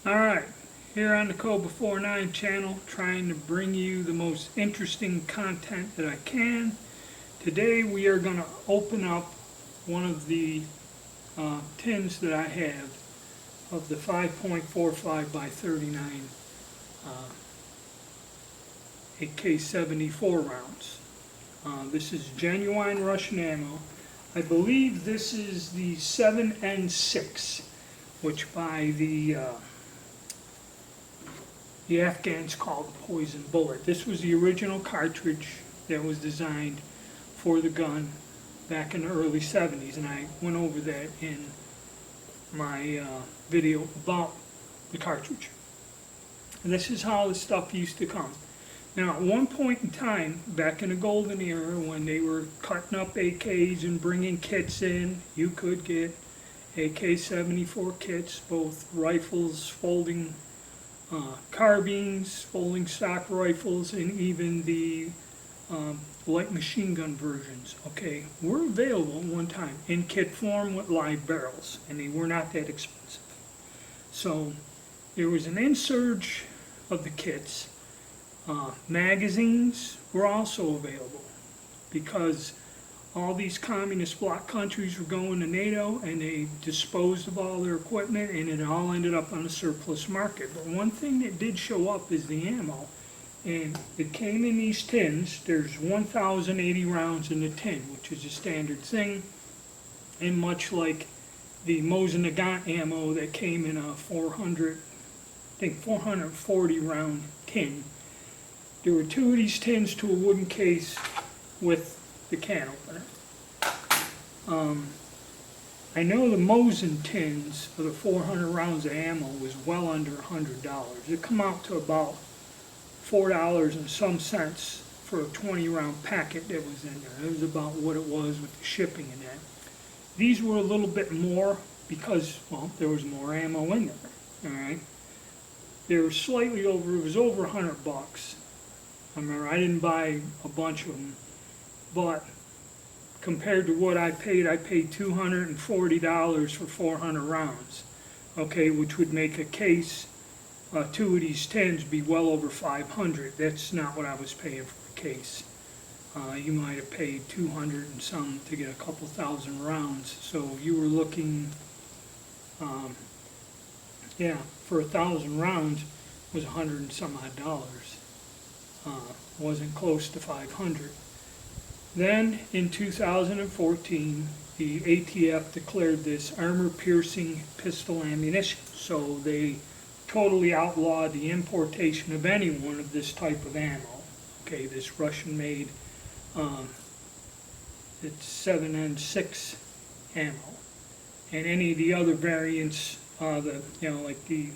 Alright, here on the Cobra 49 channel, trying to bring you the most interesting content that I can. Today we are going to open up one of the tins that I have of the 5.45 by 39 AK-74 rounds. This is genuine Russian ammo. I believe this is the 7N6, which by the Afghans called the poison bullet. This was the original cartridge that was designed for the gun back in the early 70s, and I went over that in my video about the cartridge. And this is how the stuff used to come. Now, at one point in time, back in the golden era, when they were cutting up AKs and bringing kits in, you could get AK-74 kits, both rifles, folding carbines, folding stock rifles, and even the light machine gun versions. Okay, were available at one time in kit form with live barrels, and they were not that expensive. So there was an insurge of the kits. Magazines were also available because all these communist bloc countries were going to NATO, and they disposed of all their equipment, and it all ended up on the surplus market. But one thing that did show up is the ammo, and it came in these tins. There's 1,080 rounds in the tin, which is a standard thing, and much like the Mosin Nagant ammo that came in a 440 round tin, there were two of these tins to a wooden case with the can opener. I know the Mosin tins for the 400 rounds of ammo was well under $100. It come out to about $4 and some cents for a 20 round packet that was in there. It was about what it was with the shipping and that. These were a little bit more because, well, there was more ammo in there. Alright? They were slightly over, it was over $100. I remember I didn't buy a bunch of them, but compared to what I paid $240 for 400 rounds, okay, which would make a case, two of these tins be well over $500. That's not what I was paying for a case. You might have paid 200 and some to get a couple thousand rounds, so you were looking, for 1,000 rounds was 100 and some odd dollars. Wasn't close to 500. Then in 2014, the ATF declared this armor-piercing pistol ammunition. So they totally outlawed the importation of any one of this type of ammo. Okay, this Russian-made, it's 7N6 ammo, and any of the other variants, let me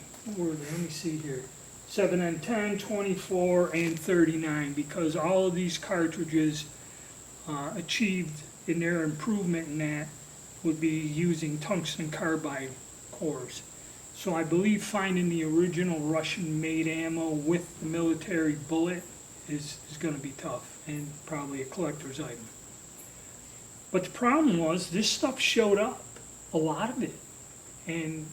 see here. 7N10, 24, and 39, because all of these cartridges achieved in their improvement in that would be using tungsten carbide cores. So I believe finding the original Russian-made ammo with the military bullet is going to be tough and probably a collector's item. But the problem was this stuff showed up, a lot of it, and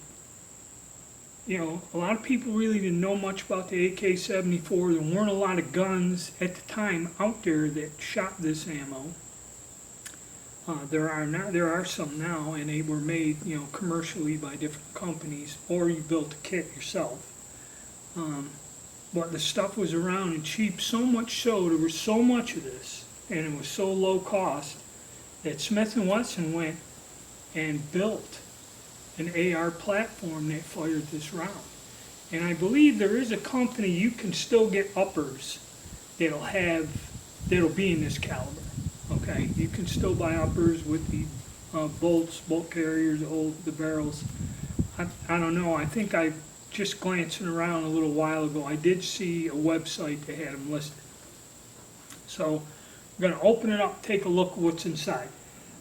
a lot of people really didn't know much about the AK-74. There weren't a lot of guns at the time out there that shot this ammo. There are some now, and they were made, commercially by different companies, or you built a kit yourself. But the stuff was around and cheap, so much so, there was so much of this, and it was so low cost, that Smith & Wesson went and built an AR platform that fired this round. And I believe there is a company you can still get uppers that'll be in this caliber. Okay, you can still buy uppers with the bolts, bolt carriers, the barrels. I don't know, I think I just glancing around a little while ago, I did see a website that had them listed. So I'm going to open it up, take a look at what's inside.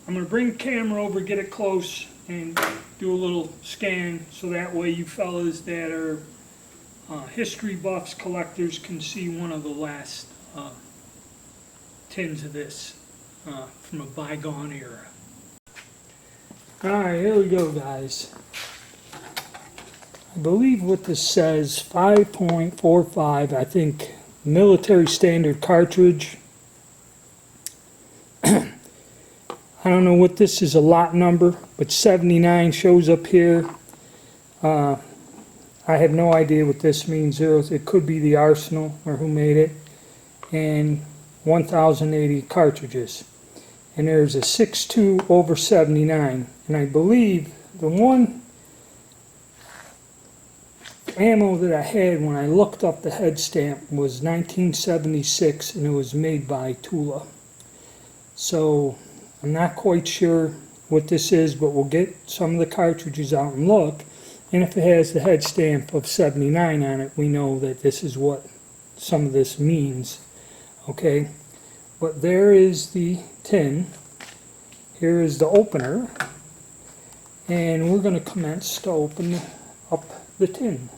I'm going to bring the camera over, get it close, and do a little scan so that way you fellas that are history buffs, collectors, can see one of the last tins of this from a bygone era. Alright, here we go, guys. I believe what this says, 5.45, I think, military standard cartridge. I don't know what this is, a lot number, but 79 shows up here. I have no idea what this means. Zeros, it could be the Arsenal or who made it. And 1080 cartridges. And there's a 6.2 over 79. And I believe the one ammo that I had when I looked up the head stamp was 1976, and it was made by Tula. So I'm not quite sure what this is, but we'll get some of the cartridges out and look. And if it has the head stamp of 79 on it, we know that this is what some of this means. Okay, but there is the tin. Here is the opener. And we're going to commence to open up the tin.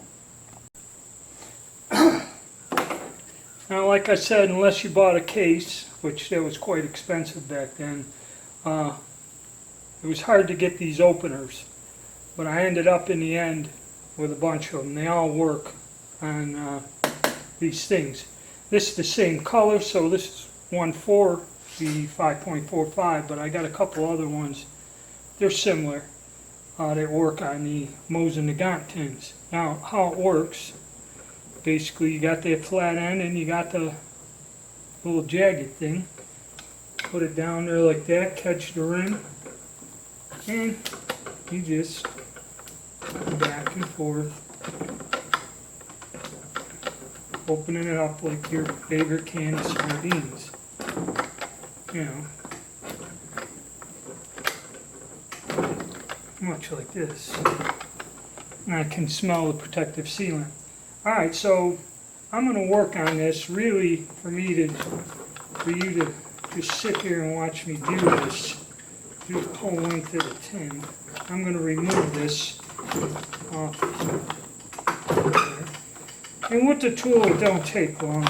Now, like I said, unless you bought a case, which that was quite expensive back then, it was hard to get these openers. But I ended up in the end with a bunch of them. They all work on these things. This is the same color, so this is one for the 5.45, but I got a couple other ones. They're similar that work on the Mosin Nagant tins. Now, how it works, basically you got that flat end and you got the little jagged thing. Put it down there like that, catch the rim, and you just go back and forth, opening it up like your favorite can of sardines. You know, much like this. And I can smell the protective sealant. Alright, so I'm going to work on this really for you to just sit here and watch me do this through the whole length of the tin. I'm going to remove this off there. And with the tool, it don't take long,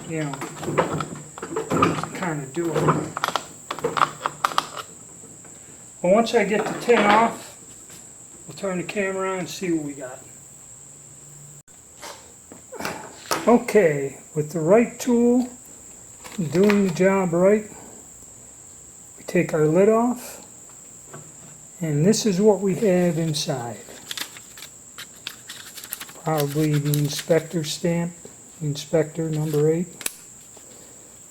you know, to kind of do it. But once I get the tin off, we'll turn the camera on and see what we got. Okay, with the right tool, doing the job right, we take our lid off, and this is what we have inside. Probably the inspector stamp, inspector number 8.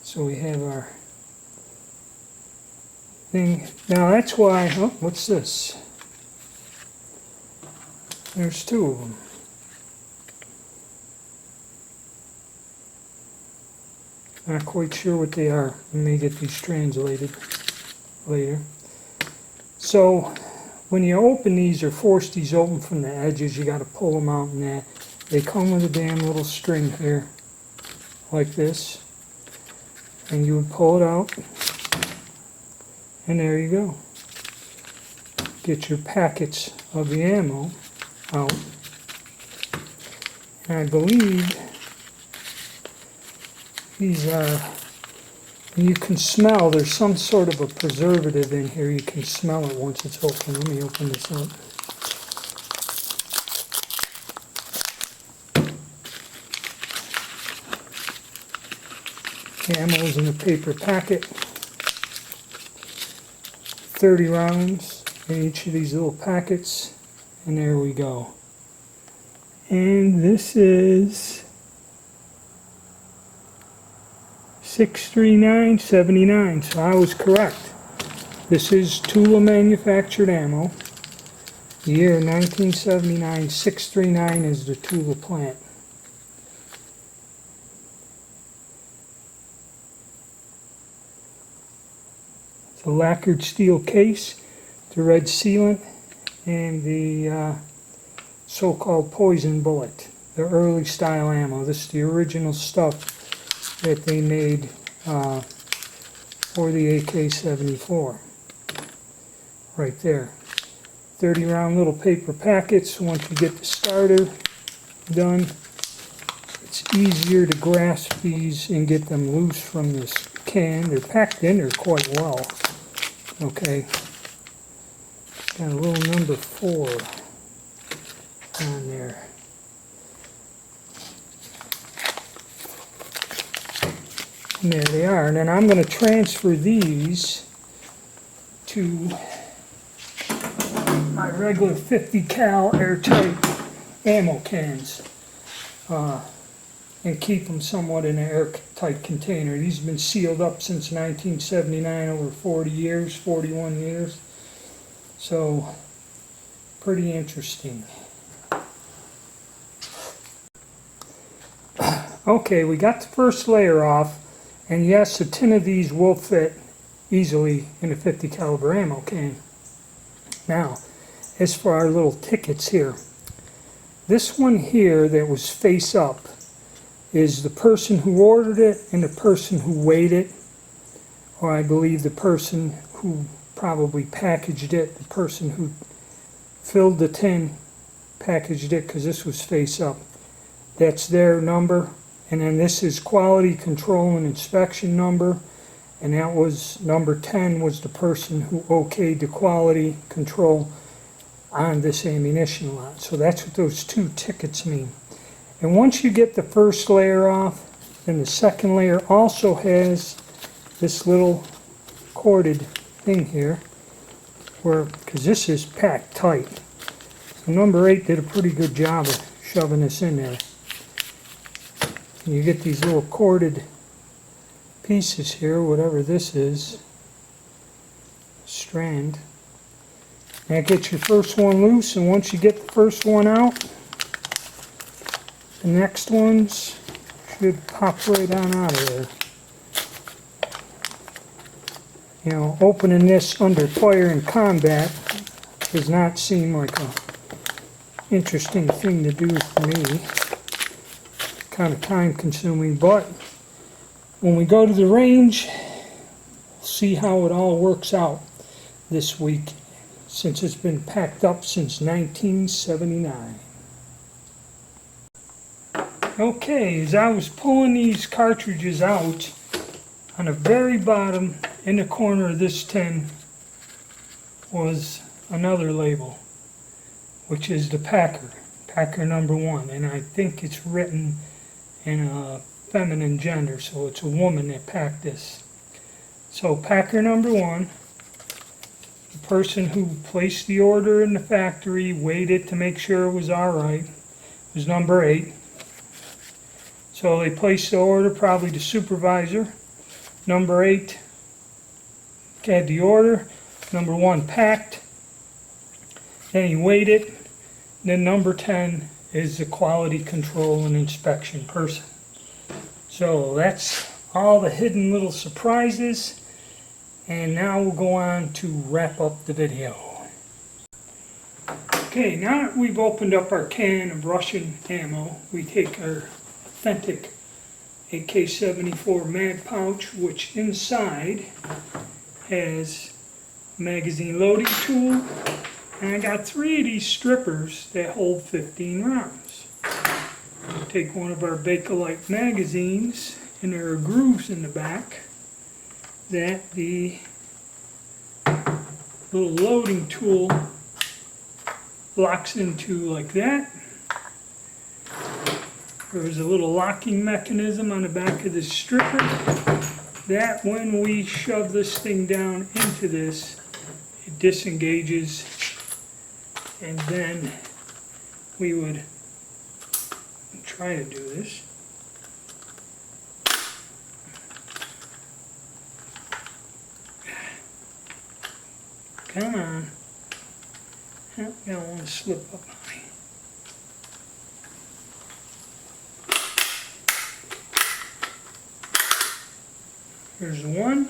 So we have our thing. Now that's why, oh, what's this? There's 2 of them. Not quite sure what they are. We may get these translated later. So when you open these or force these open from the edges, you got to pull them out and that. They come with a damn little string here, like this. And you would pull it out, and there you go. Get your packets of the ammo out. And I believe these are, you can smell, there's some sort of a preservative in here. You can smell it once it's open. Let me open this up. Ammo's in a paper packet. 30 rounds in each of these little packets. And there we go. And this is 639.79, so I was correct. This is Tula manufactured ammo. The year 1979, 639 is the Tula plant. It's a lacquered steel case, the red sealant, and the so-called poison bullet, the early style ammo. This is the original stuff that they made for the AK-74. Right there. 30 round little paper packets. Once you get the starter done, it's easier to grasp these and get them loose from this can. They're packed in there quite well. Okay. Got a little number 4 on there. And there they are. And then I'm going to transfer these to my regular 50 cal airtight ammo cans and keep them somewhat in an airtight container. These have been sealed up since 1979, over 40 years, 41 years. So, pretty interesting. Okay, we got the first layer off, and yes, a tin of these will fit easily in a 50 caliber ammo can. Now, as for our little tickets here, this one here that was face up is the person who ordered it and the person who weighed it, or I believe the person who probably packaged it, the person who filled the tin, packaged it, because this was face up. That's their number, and then this is quality control and inspection number, and that was number 10 was the person who okayed the quality control on this ammunition lot. So that's what those two tickets mean. And once you get the first layer off, then the second layer also has this little corded thing here, where, because this is packed tight. So number 8 did a pretty good job of shoving this in there. And you get these little corded pieces here, whatever this is, strand. That gets your first one loose, and once you get the first one out, the next ones should pop right on out of there. You know, opening this under fire in combat does not seem like a interesting thing to do for me. Kind of time consuming, but when we go to the range, we'll see how it all works out this week, since it's been packed up since 1979. Okay, as I was pulling these cartridges out, on the very bottom in the corner of this tin was another label, which is the packer number 1, and I think it's written in a feminine gender, so it's a woman that packed this. So packer number 1, the person who placed the order in the factory, weighed it to make sure it was alright, was number 8. So they placed the order, probably the supervisor. Number 8 had the order, number 1 packed, then he weighed it, then number 10 is the quality control and inspection person. So that's all the hidden little surprises, and now we'll go on to wrap up the video. Okay, now that we've opened up our can of Russian ammo, we take our authentic AK-74 mag pouch, which inside has magazine loading tool, and I got 3 of these strippers that hold 15 rounds. We'll take one of our Bakelite magazines, and there are grooves in the back that the little loading tool locks into like that. There's a little locking mechanism on the back of this stripper that when we shove this thing down into this, it disengages, and then we would try to do this. Come on. I don't want to slip up on me. Here's one.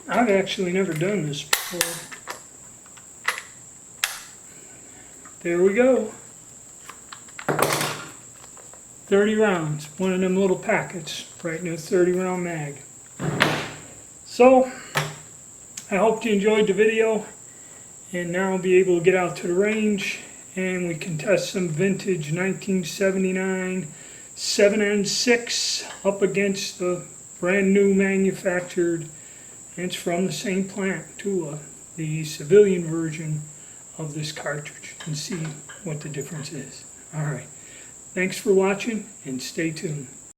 I've actually never done this before. There we go. 30 rounds. One of them little packets right in a 30 round mag. So, I hope you enjoyed the video, and now I'll be able to get out to the range and we can test some vintage 1979 7N6 up against the brand new manufactured, and it's from the same plant, Tula, the civilian version of this cartridge, and see what the difference is. All right, thanks for watching and stay tuned.